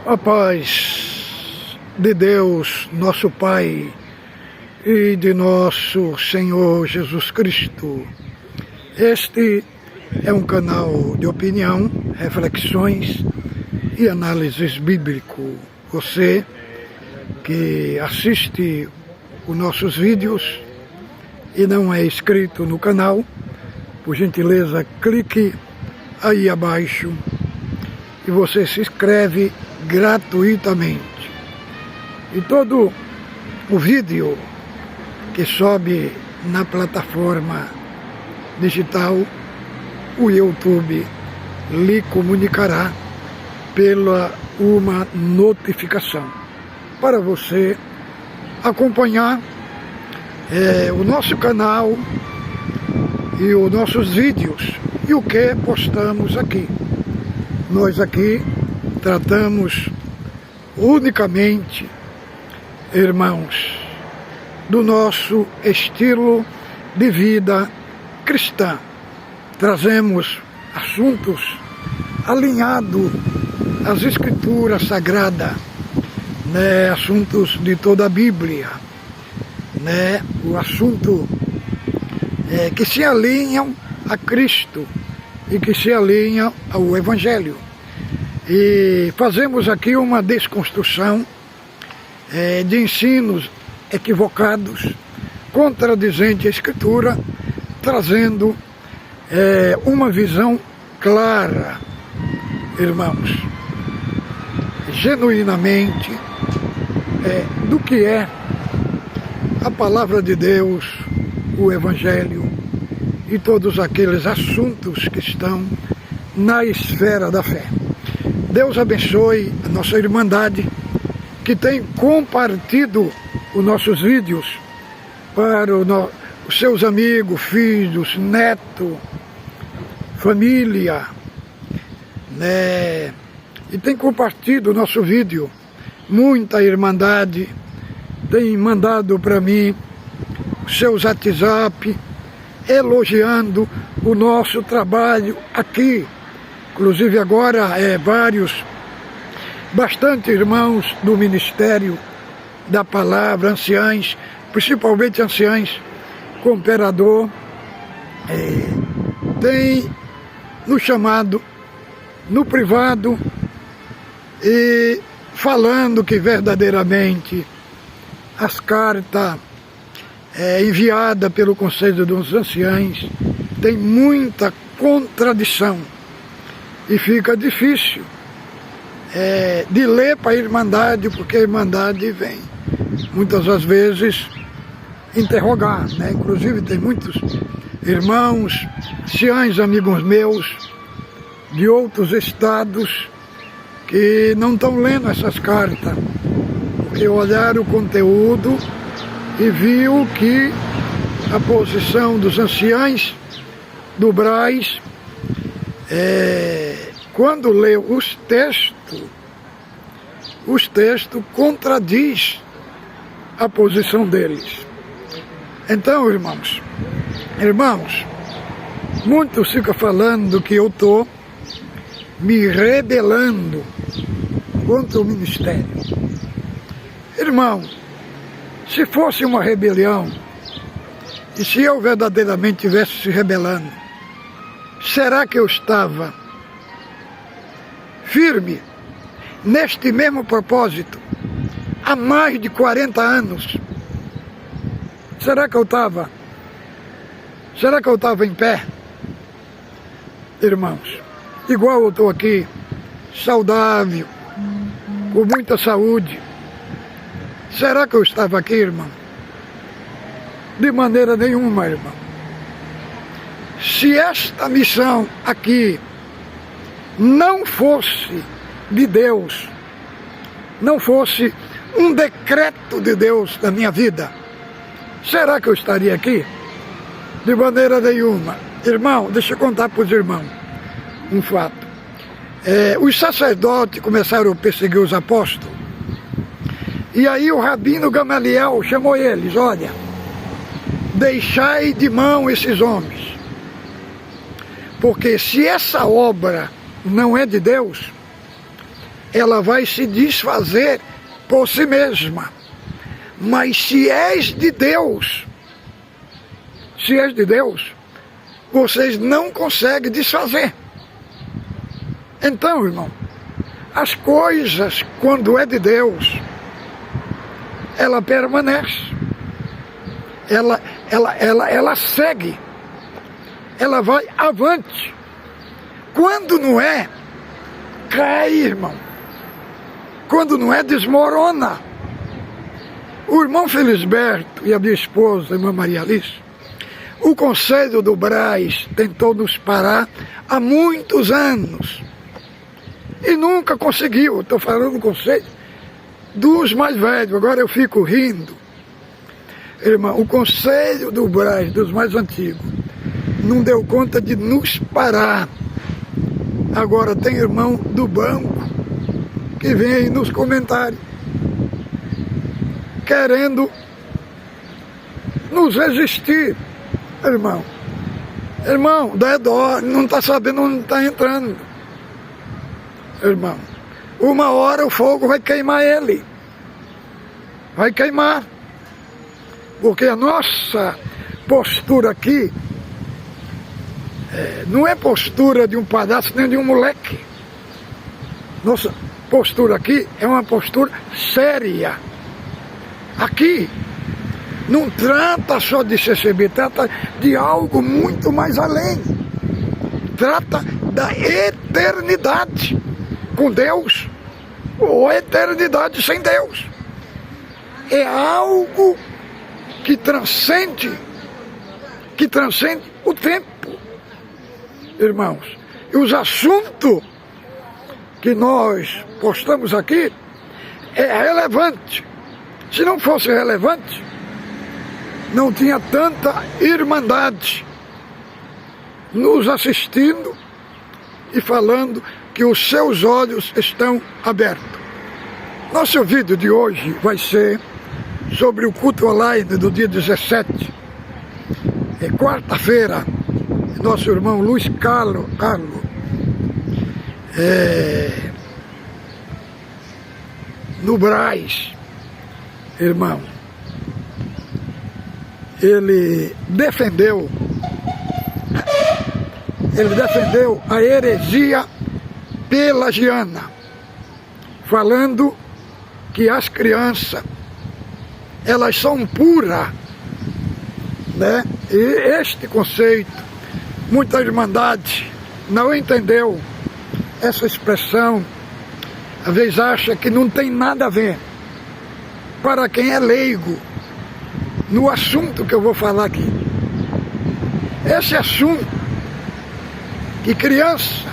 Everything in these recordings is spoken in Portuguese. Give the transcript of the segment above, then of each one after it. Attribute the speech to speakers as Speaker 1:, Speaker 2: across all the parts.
Speaker 1: A paz de Deus, nosso Pai, e de nosso Senhor Jesus Cristo. Este é um canal de opinião, reflexões e análises bíblico. Você que assiste os nossos vídeos e não é inscrito no canal, por gentileza, clique aí abaixo e você se inscreve gratuitamente. E todo o vídeo que sobe na plataforma digital, o YouTube lhe comunicará pela uma notificação para você acompanhar o nosso canal e os nossos vídeos e o que postamos aqui. Nós aqui tratamos unicamente, irmãos, do nosso estilo de vida cristã. Trazemos assuntos alinhados às Escrituras Sagradas, assuntos de toda a Bíblia, o assunto que se alinham a Cristo e que se alinham ao Evangelho. E fazemos aqui uma desconstrução de ensinos equivocados, contradizente à Escritura, trazendo uma visão clara, irmãos, genuinamente, do que é a Palavra de Deus, o Evangelho e todos aqueles assuntos que estão na esfera da fé. Deus abençoe a nossa Irmandade, que tem compartilhado os nossos vídeos para os seus amigos, filhos, netos, família, e tem compartilhado o nosso vídeo. Muita Irmandade tem mandado para mim seus WhatsApp, elogiando o nosso trabalho aqui. Inclusive agora bastante irmãos do Ministério da Palavra, anciães, principalmente anciães, cooperador, tem nos chamado no privado e falando que verdadeiramente as cartas enviadas pelo Conselho dos Anciães tem muita contradição e fica difícil de ler para a Irmandade, porque a Irmandade vem muitas das vezes interrogar, Inclusive tem muitos irmãos, anciães, amigos meus de outros estados que não estão lendo essas cartas, porque olharam o conteúdo e viu que a posição dos anciães do Brás, quando lê os textos contradiz a posição deles. Então, irmãos, muitos ficam falando que eu estou me rebelando contra o ministério. Irmão, se fosse uma rebelião, e se eu verdadeiramente estivesse se rebelando, será que eu estava firme neste mesmo propósito há mais de 40 anos? Será que eu estava em pé? Irmãos, igual eu estou aqui, saudável, com muita saúde, será que eu estava aqui, irmão? De maneira nenhuma, irmão. Se esta missão aqui não fosse de Deus, não fosse um decreto de Deus na minha vida, será que eu estaria aqui? De maneira nenhuma. Irmão, deixa eu contar para os irmãos um fato. Os sacerdotes começaram a perseguir os apóstolos, e aí o rabino Gamaliel chamou eles: olha, deixai de mão esses homens, porque se essa obra não é de Deus, ela vai se desfazer por si mesma. Mas se és de Deus, vocês não conseguem desfazer. Então, irmão, as coisas, quando é de Deus, ela permanece, ela segue, ela vai avante. Quando não é, cai, irmão. Quando não é, desmorona. O irmão Felisberto e a minha esposa, a irmã Maria Alice, o Conselho do Brás tentou nos parar há muitos anos e nunca conseguiu. Estou falando do Conselho dos mais velhos, agora eu fico rindo. Irmão, o Conselho do Brás, dos mais antigos, não deu conta de nos parar. Agora tem irmão do banco que vem aí nos comentários querendo nos resistir. Irmão, dá dó, não está sabendo onde está entrando. Irmão, uma hora o fogo vai queimar ele. Vai queimar. Porque a nossa postura aqui não é postura de um palhaço nem de um moleque. Nossa postura aqui é uma postura séria. Aqui não trata só de CCB, trata de algo muito mais além. Trata da eternidade com Deus ou eternidade sem Deus. É algo que transcende o tempo, irmãos. E os assuntos que nós postamos aqui é relevante. Se não fosse relevante, não tinha tanta irmandade nos assistindo e falando que os seus olhos estão abertos. Nosso vídeo de hoje vai ser sobre o culto online do dia 17. É quarta-feira. Nosso irmão Luiz Carlos no Brás, irmão, ele defendeu a heresia pelagiana, falando que as crianças, elas são puras, né? E este conceito, muita irmandade não entendeu essa expressão, às vezes acha que não tem nada a ver. Para quem é leigo no assunto que eu vou falar aqui, esse assunto que criança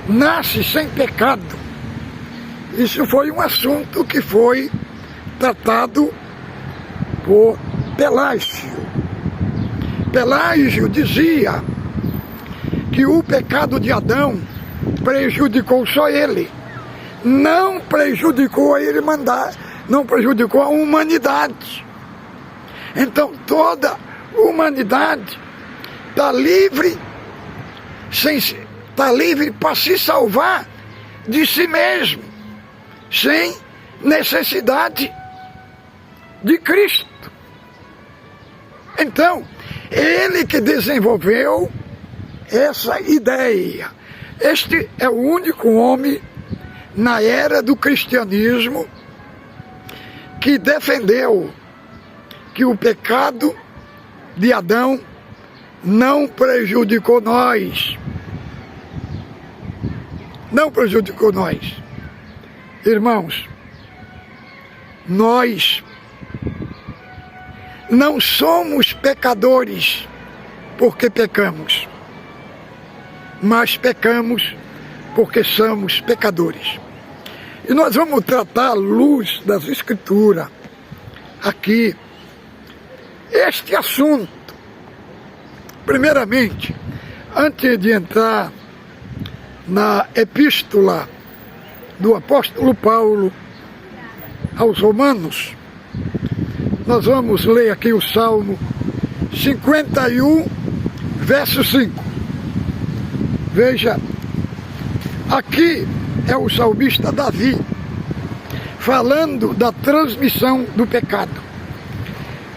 Speaker 1: nasce sem pecado, isso foi um assunto que foi tratado por Pelágio. Pelágio dizia que o pecado de Adão prejudicou só ele, não prejudicou a irmandade, não prejudicou a humanidade. Então toda a humanidade está livre para se salvar de si mesmo, sem necessidade de Cristo. Então, ele que desenvolveu essa ideia. Este é o único homem na era do cristianismo que defendeu que o pecado de Adão não prejudicou nós. Não prejudicou nós. Irmãos, nós não somos pecadores porque pecamos, mas pecamos porque somos pecadores. E nós vamos tratar à luz das Escrituras aqui este assunto. Primeiramente, antes de entrar na epístola do apóstolo Paulo aos Romanos, nós vamos ler aqui o Salmo 51, verso 5. Veja, aqui é o salmista Davi, falando da transmissão do pecado.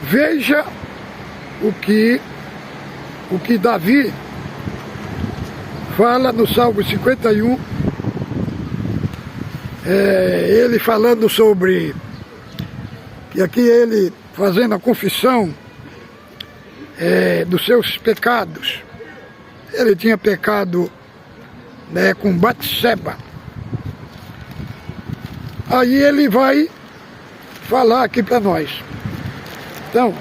Speaker 1: Veja o que Davi fala no Salmo 51, ele falando sobre, e aqui ele fazendo a confissão dos seus pecados. Ele tinha pecado com Batseba. Aí ele vai falar aqui para nós. Então,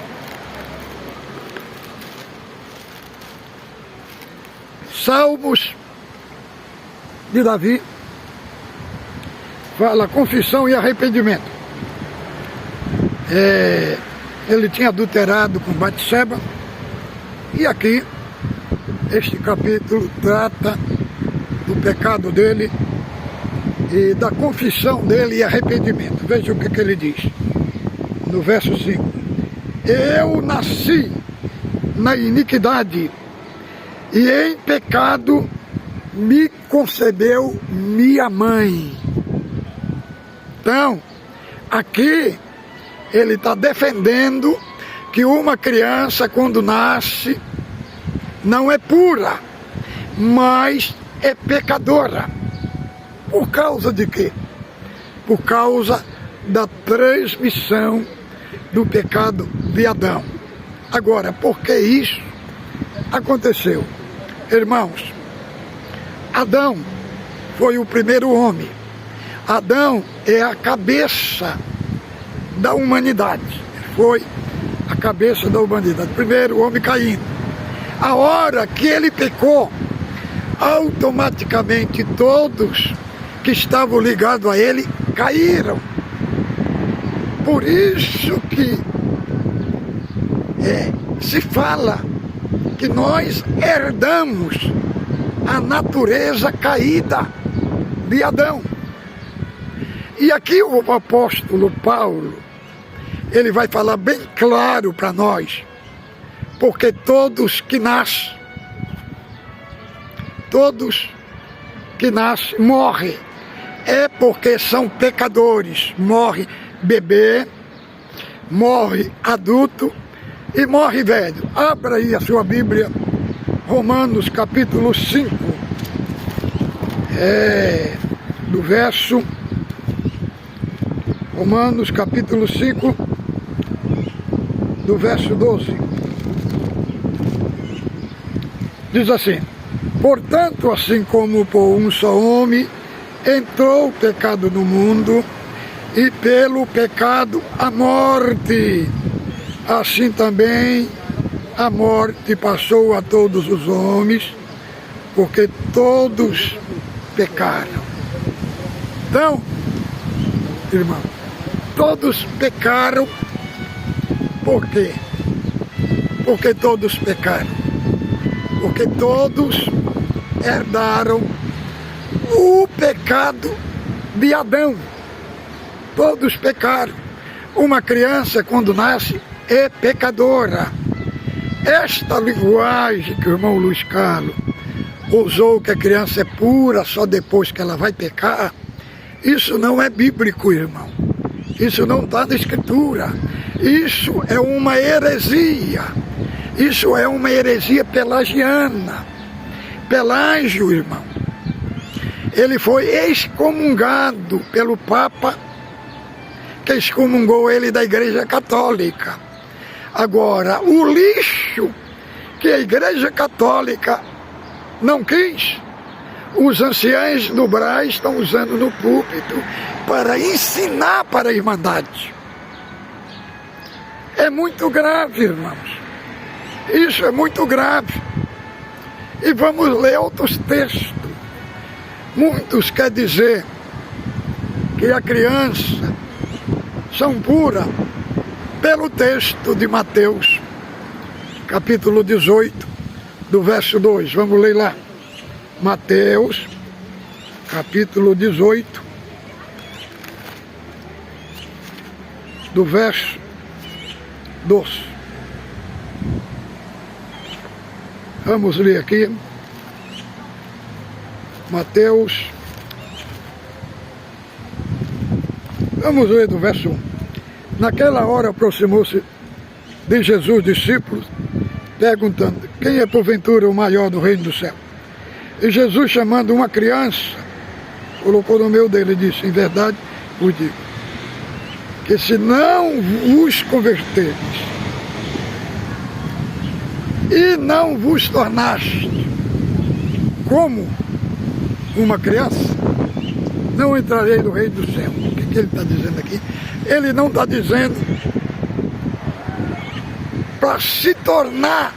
Speaker 1: Salmos de Davi fala confissão e arrependimento. Ele tinha adulterado com Batseba, e aqui este capítulo trata do pecado dele e da confissão dele e arrependimento. Veja o que ele diz no verso 5. Eu nasci na iniquidade, e em pecado me concebeu minha mãe. Então, aqui ele está defendendo que uma criança, quando nasce, não é pura, mas é pecadora. Por causa de quê? Por causa da transmissão do pecado de Adão. Agora, por que isso aconteceu? Irmãos, Adão foi o primeiro homem. Adão é a cabeça da humanidade. Foi a cabeça da humanidade. Primeiro homem caindo. A hora que ele pecou, automaticamente todos que estavam ligados a ele caíram. Por isso que se fala que nós herdamos a natureza caída de Adão. E aqui o apóstolo Paulo, ele vai falar bem claro para nós, porque todos que nascem morrem, é porque são pecadores. Morre bebê, morre adulto e morre velho. Abra aí a sua Bíblia, Romanos capítulo 5, do verso, Romanos capítulo 5, do verso 12. Diz assim: portanto, assim como por um só homem entrou o pecado no mundo, e pelo pecado a morte, assim também a morte passou a todos os homens, porque todos pecaram. Então, irmão, todos pecaram. Por quê? Porque todos pecaram. Porque todos herdaram o pecado de Adão. Todos pecaram. Uma criança, quando nasce, é pecadora. Esta linguagem que o irmão Luiz Carlos usou, que a criança é pura só depois que ela vai pecar, isso não é bíblico, irmão. Isso não está na Escritura. Isso é uma heresia. Isso é uma heresia pelagiana. Pelágio, irmão, ele foi excomungado pelo Papa, que excomungou ele da Igreja Católica. Agora, o lixo que a Igreja Católica não quis, os anciãos do Brás estão usando no púlpito para ensinar para a Irmandade. É muito grave, irmãos. Isso é muito grave. E vamos ler outros textos. Muitos quer dizer que a criança são puras pelo texto de Mateus, capítulo 18, do verso 2. Vamos ler lá. Mateus, capítulo 18, do verso 2. Vamos ler aqui. Mateus, Vamos ler do verso 1. Naquela hora aproximou-se de Jesus discípulos, perguntando: quem é porventura o maior do reino do céu? E Jesus, chamando uma criança, colocou no meio dele e disse: em verdade vos digo, que se não vos converterdes e não vos tornastes como uma criança, não entrarei no reino do céu. O que ele está dizendo aqui? Ele não está dizendo para se tornar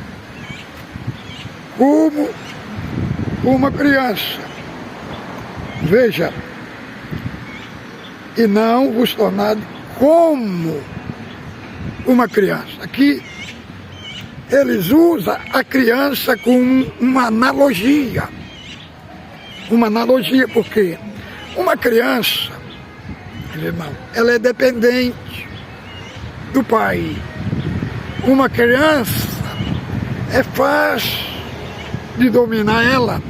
Speaker 1: como uma criança. Veja, e não vos tornar como uma criança. Aqui eles usam a criança como uma analogia. Uma analogia porque uma criança, irmão, ela é dependente do pai. Uma criança é fácil de dominar ela.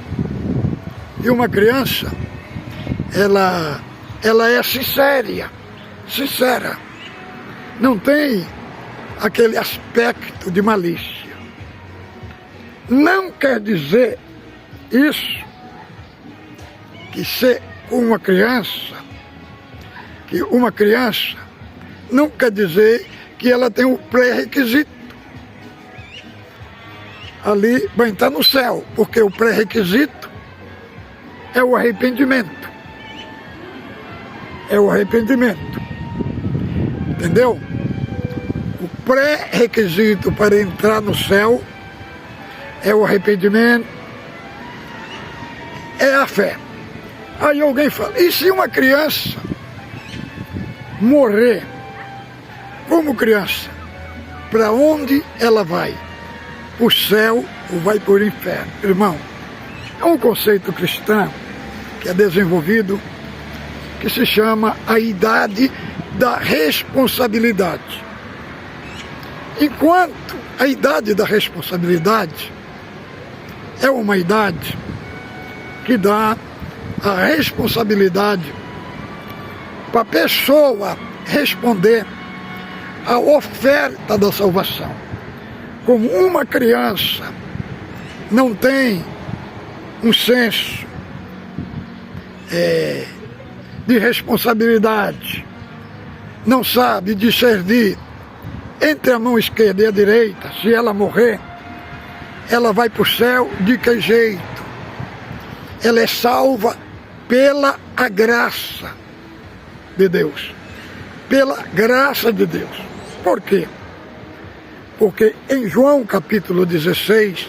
Speaker 1: E uma criança, ela é sincera. Não tem aquele aspecto de malícia. Não quer dizer isso que ser uma criança não quer dizer que ela tem o pré-requisito ali vai entrar no céu, porque o pré-requisito é o arrependimento. É o arrependimento. Entendeu? O pré-requisito para entrar no céu é o arrependimento, é a fé. Aí alguém fala: e se uma criança morrer como criança, para onde ela vai? O céu ou vai para o inferno? Irmão, é um conceito cristão que é desenvolvido, que se chama a idade da responsabilidade. Enquanto a idade da responsabilidade é uma idade que dá a responsabilidade para a pessoa responder à oferta da salvação. Como uma criança não tem um senso de responsabilidade, não sabe discernir entre a mão esquerda e a direita, se ela morrer, ela vai para o céu de que jeito? Ela é salva pela a graça de Deus. Pela graça de Deus. Por quê? Porque em João capítulo 16,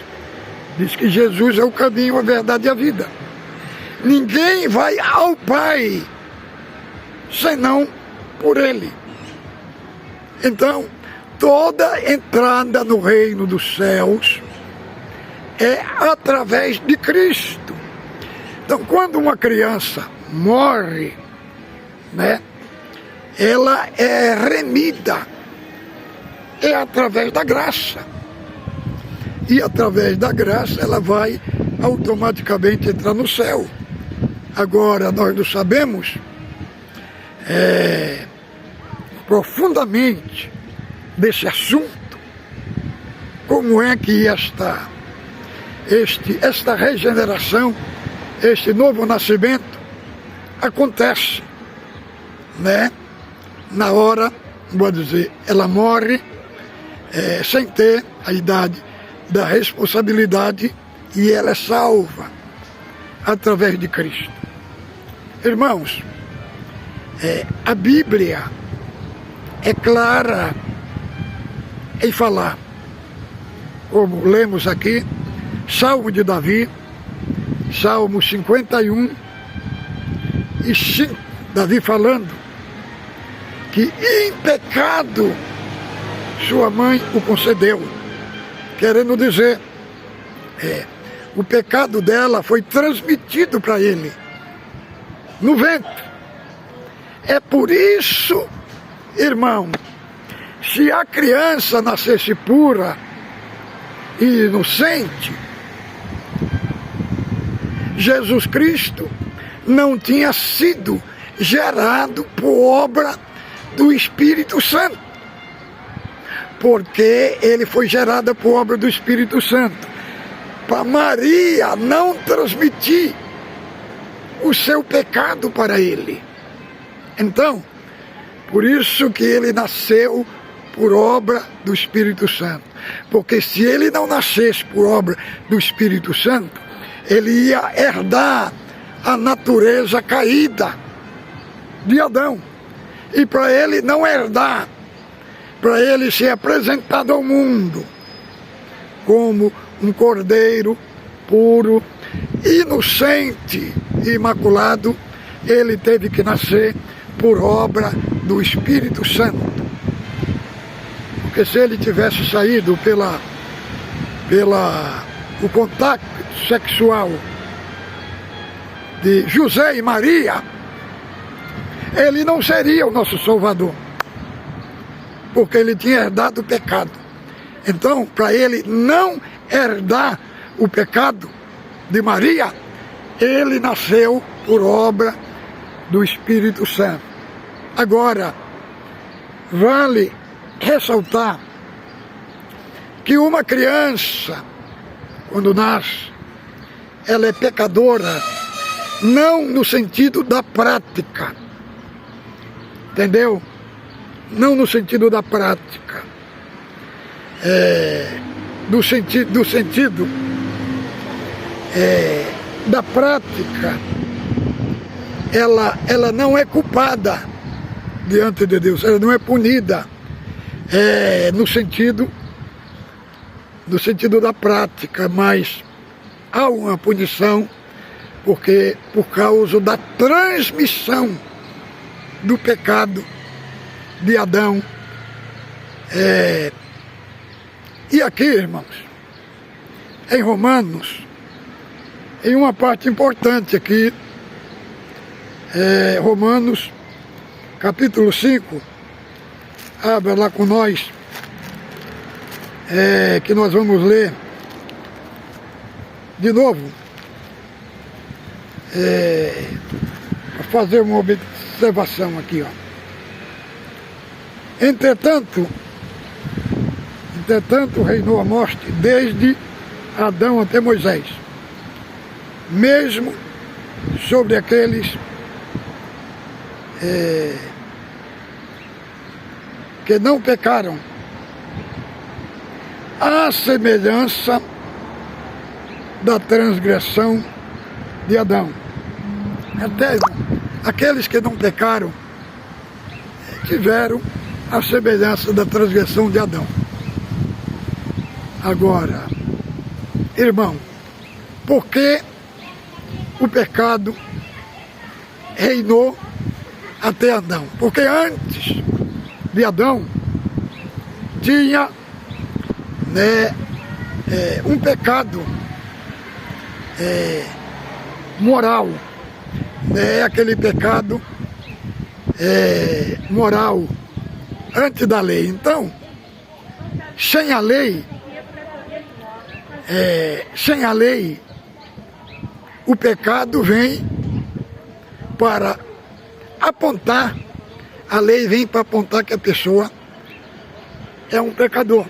Speaker 1: diz que Jesus é o caminho, a verdade e a vida. Ninguém vai ao Pai senão por Ele. Então, toda entrada no reino dos céus é através de Cristo. Então, quando uma criança morre, né, ela é remida, é através da graça. E através da graça ela vai automaticamente entrar no céu. Agora, nós não sabemos profundamente desse assunto, como é que esta regeneração, este novo nascimento acontece, né? Na hora, vou dizer, ela morre sem ter a idade da responsabilidade e ela é salva através de Cristo. Irmãos, a Bíblia é clara em falar, como lemos aqui, Salmo de Davi, Salmo 51 e 5, Davi falando que em pecado sua mãe o concedeu, querendo dizer, o pecado dela foi transmitido para ele no ventre. É por isso, irmão, se a criança nascesse pura e inocente, Jesus Cristo não tinha sido gerado por obra do Espírito Santo, porque ele foi gerado por obra do Espírito Santo, para Maria não transmitir o seu pecado para ele. Então, por isso que ele nasceu por obra do Espírito Santo, porque se ele não nascesse por obra do Espírito Santo, ele ia herdar a natureza caída de Adão. E para ele não herdar, para ele ser apresentado ao mundo como um cordeiro puro, inocente e imaculado, ele teve que nascer por obra do Espírito Santo. Porque se ele tivesse saído o contato sexual de José e Maria, ele não seria o nosso Salvador, porque ele tinha herdado o pecado. Então, para ele não herdar o pecado de Maria, ele nasceu por obra do Espírito Santo. Agora, vale ressaltar que uma criança, quando nasce, ela é pecadora, não no sentido da prática, entendeu? Não no sentido da prática, do sentido da prática, ela não é culpada diante de Deus, ela não é punida, no sentido da prática, mas há uma punição, porque por causa da transmissão do pecado de Adão. E aqui, irmãos, em Romanos, em uma parte importante aqui, Romanos capítulo 5, abra lá com nós, que nós vamos ler de novo, para fazer uma observação aqui, ó. Entretanto, reinou a morte desde Adão até Moisés, mesmo sobre aqueles que não pecaram, à semelhança da transgressão de Adão. Até aqueles que não pecaram tiveram a semelhança da transgressão de Adão. Agora, irmão, por que o pecado reinou até Adão? Porque antes de Adão tinha um pecado moral, aquele pecado moral antes da lei. Então, sem a lei, o pecado vem para apontar, a lei vem para apontar que a pessoa é um pecador.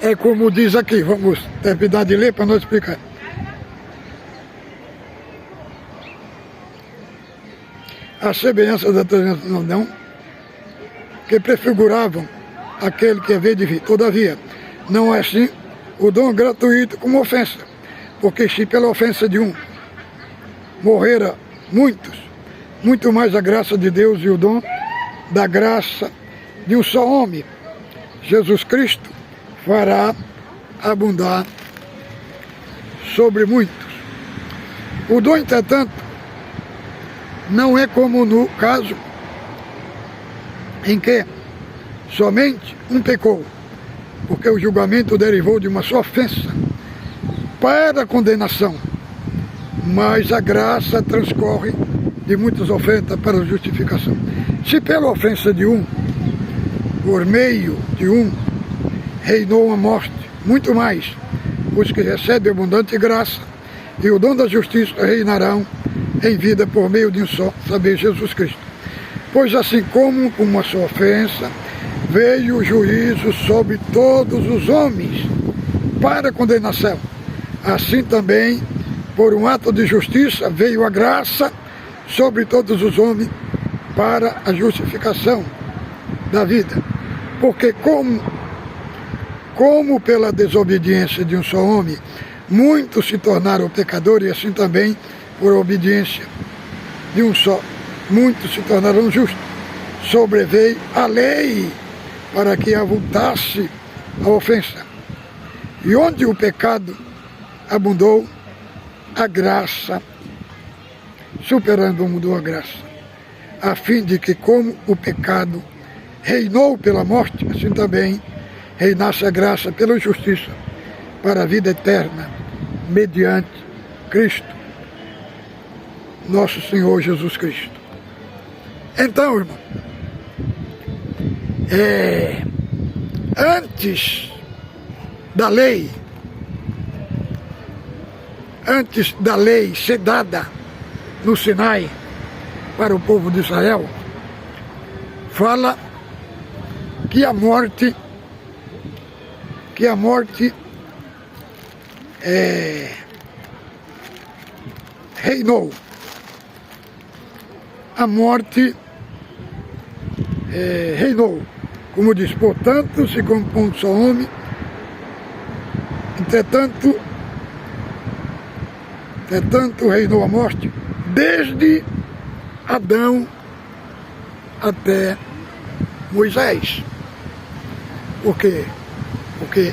Speaker 1: É como diz aqui, vamos terminar de ler para nós explicar. A semelhança da transgressão de Adão, que prefiguravam aquele que havia de vir. Todavia, não é assim o dom gratuito como ofensa, porque se pela ofensa de um morrera muitos, muito mais a graça de Deus e o dom da graça de um só homem, Jesus Cristo, fará abundar sobre muitos. O dom, entretanto, não é como no caso em que somente um pecou, porque o julgamento derivou de uma só ofensa para a condenação, mas a graça transcorre de muitas ofensas para a justificação. Se pela ofensa de um, por meio de um, reinou a morte, muito mais os que recebem abundante graça e o dom da justiça reinarão em vida por meio de um só, saber, Jesus Cristo. Pois assim como com uma sua ofensa veio o juízo sobre todos os homens para condenação, assim também, por um ato de justiça, veio a graça sobre todos os homens para a justificação da vida. Porque como pela desobediência de um só homem, muitos se tornaram pecadores, e assim também, por obediência de um só, muitos se tornaram justos. Sobreveio a lei para que avultasse a ofensa. E onde o pecado abundou, a graça, superando o mundo a graça, a fim de que, como o pecado reinou pela morte, assim também reinasse a graça pela justiça, para a vida eterna, mediante Cristo, nosso Senhor Jesus Cristo. Então, irmão, antes da lei ser dada no Sinai para o povo de Israel, fala que a morte reinou. A morte reinou. Como diz, portanto, se compõe um só homem, entretanto reinou a morte, desde Adão até Moisés. Por quê? Porque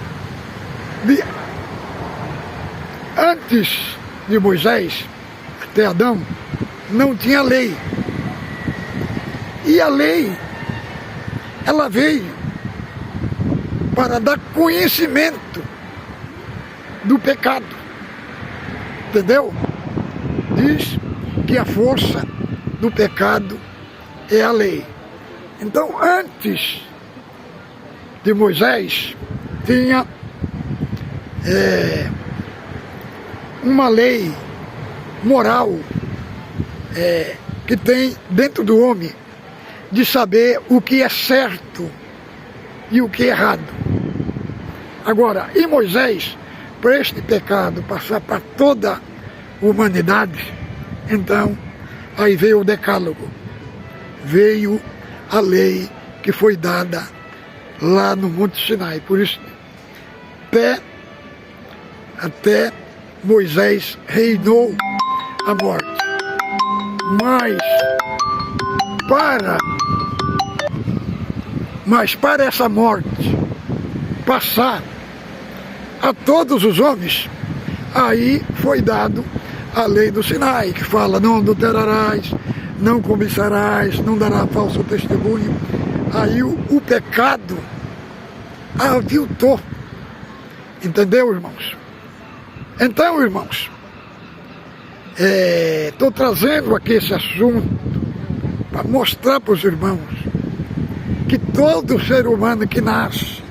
Speaker 1: antes de Moisés até Adão não tinha lei. E a lei, ela veio para dar conhecimento do pecado. Entendeu? Diz que a força do pecado é a lei. Então, antes de Moisés, tinha uma lei moral que tem dentro do homem de saber o que é certo e o que é errado. Agora, em Moisés, para este pecado passar para toda a humanidade, então, aí veio o decálogo, veio a lei que foi dada lá no Monte Sinai. Por isso, até Moisés reinou a morte. Mas para essa morte passar a todos os homens, aí foi dado a lei do Sinai, que fala: não adulterarás, não cobiçarás, não dará falso testemunho. Aí o pecado aviltou. Entendeu, irmãos? Então, irmãos, estou trazendo aqui esse assunto para mostrar para os irmãos que todo ser humano que nasce,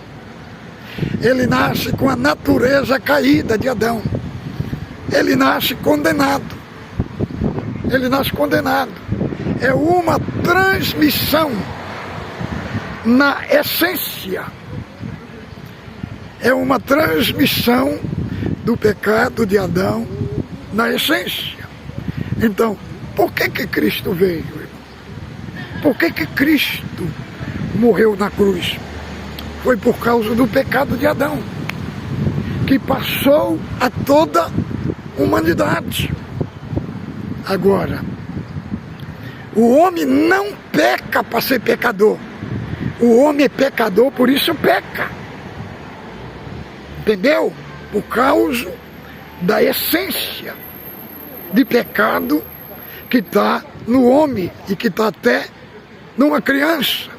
Speaker 1: ele nasce com a natureza caída de Adão. Ele nasce condenado. Ele nasce condenado. É uma transmissão na essência. É uma transmissão do pecado de Adão na essência. Então, por que Cristo veio, irmão? Por que Cristo morreu na cruz? Foi por causa do pecado de Adão, que passou a toda a humanidade. Agora, o homem não peca para ser pecador. O homem é pecador, por isso peca. Entendeu? Por causa da essência de pecado que está no homem e que está até numa criança,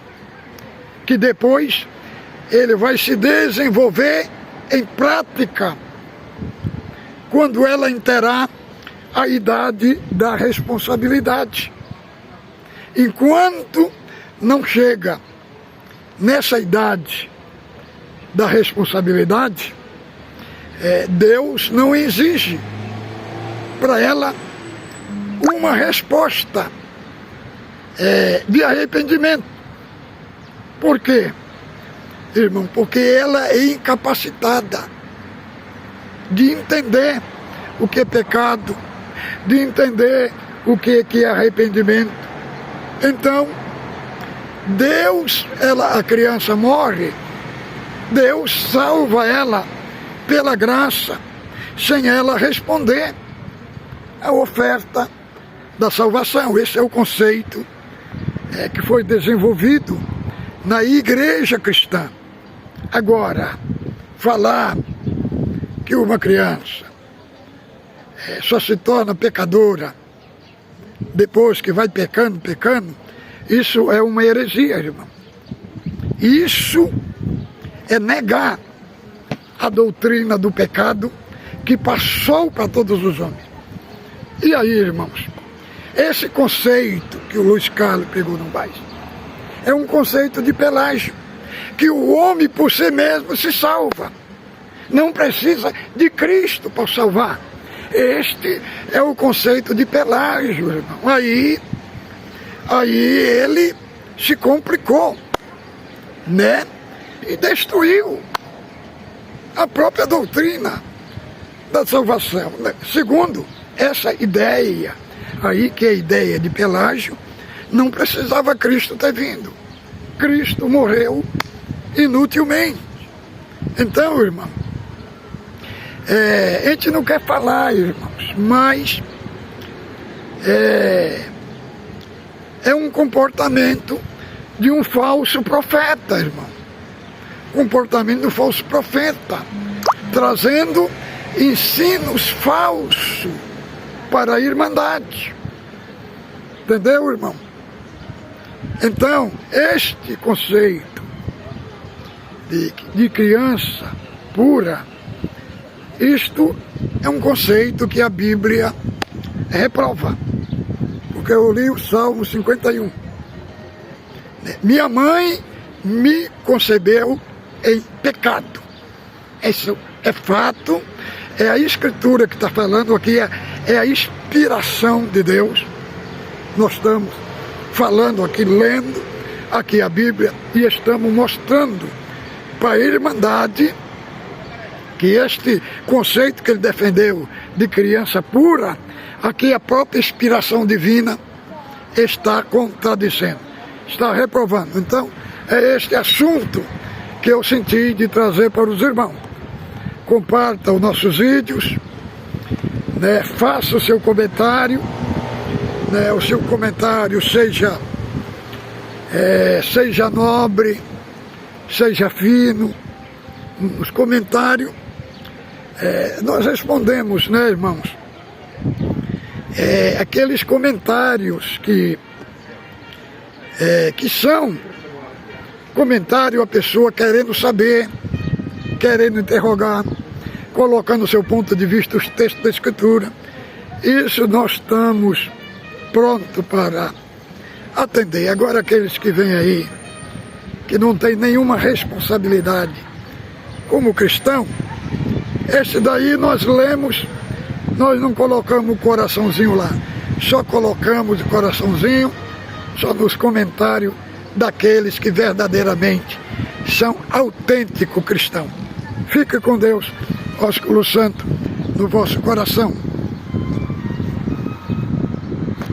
Speaker 1: que depois ele vai se desenvolver em prática quando ela terá a idade da responsabilidade. Enquanto não chega nessa idade da responsabilidade, Deus não exige para ela uma resposta de arrependimento. Por quê, irmão? Porque ela é incapacitada de entender o que é pecado, de entender o que é arrependimento. Então, Deus, a criança morre, Deus salva ela pela graça, sem ela responder à oferta da salvação. Esse é o conceito que foi desenvolvido na igreja cristã. Agora, falar que uma criança só se torna pecadora depois que vai pecando, isso é uma heresia, irmão. Isso é negar a doutrina do pecado que passou para todos os homens. E aí, irmãos, esse conceito que o Luiz Carlos pegou no bairro é um conceito de Pelágio, que o homem por si mesmo se salva, não precisa de Cristo para salvar. Este é o conceito de Pelágio, irmão. Aí ele se complicou, né? E destruiu a própria doutrina da salvação, né? Segundo essa ideia aí, que é a ideia de Pelágio, não precisava Cristo ter vindo. Cristo morreu inutilmente. Então, irmão, a gente não quer falar, irmãos, mas é um comportamento de um falso profeta, irmão. Comportamento do falso profeta, trazendo ensinos falsos para a irmandade. Entendeu, irmão? Então, este conceito de criança pura, isto é um conceito que a Bíblia reprova. Porque eu li o Salmo 51. Minha mãe me concebeu em pecado. Isso é fato, é a Escritura que está falando aqui, é a inspiração de Deus. Nós estamos falando aqui, lendo aqui a Bíblia, e estamos mostrando para a irmandade que este conceito que ele defendeu de criança pura, aqui a própria inspiração divina está contradizendo, está reprovando. Então, é este assunto que eu senti de trazer para os irmãos. Comparta os nossos vídeos, né? Faça o seu comentário, né? O seu comentário seja nobre, seja fino. Nos comentários nós respondemos, né, irmãos? Aqueles comentários que são comentário a pessoa querendo saber, querendo interrogar, colocando o seu ponto de vista, os textos da Escritura. Isso nós estamos prontos para atender. Agora aqueles que vêm aí, que não tem nenhuma responsabilidade como cristão, esse daí nós lemos, nós não colocamos o coraçãozinho lá, só colocamos o coraçãozinho só nos comentários daqueles que verdadeiramente são autênticos cristãos. Fique com Deus, ósculo santo, no vosso coração.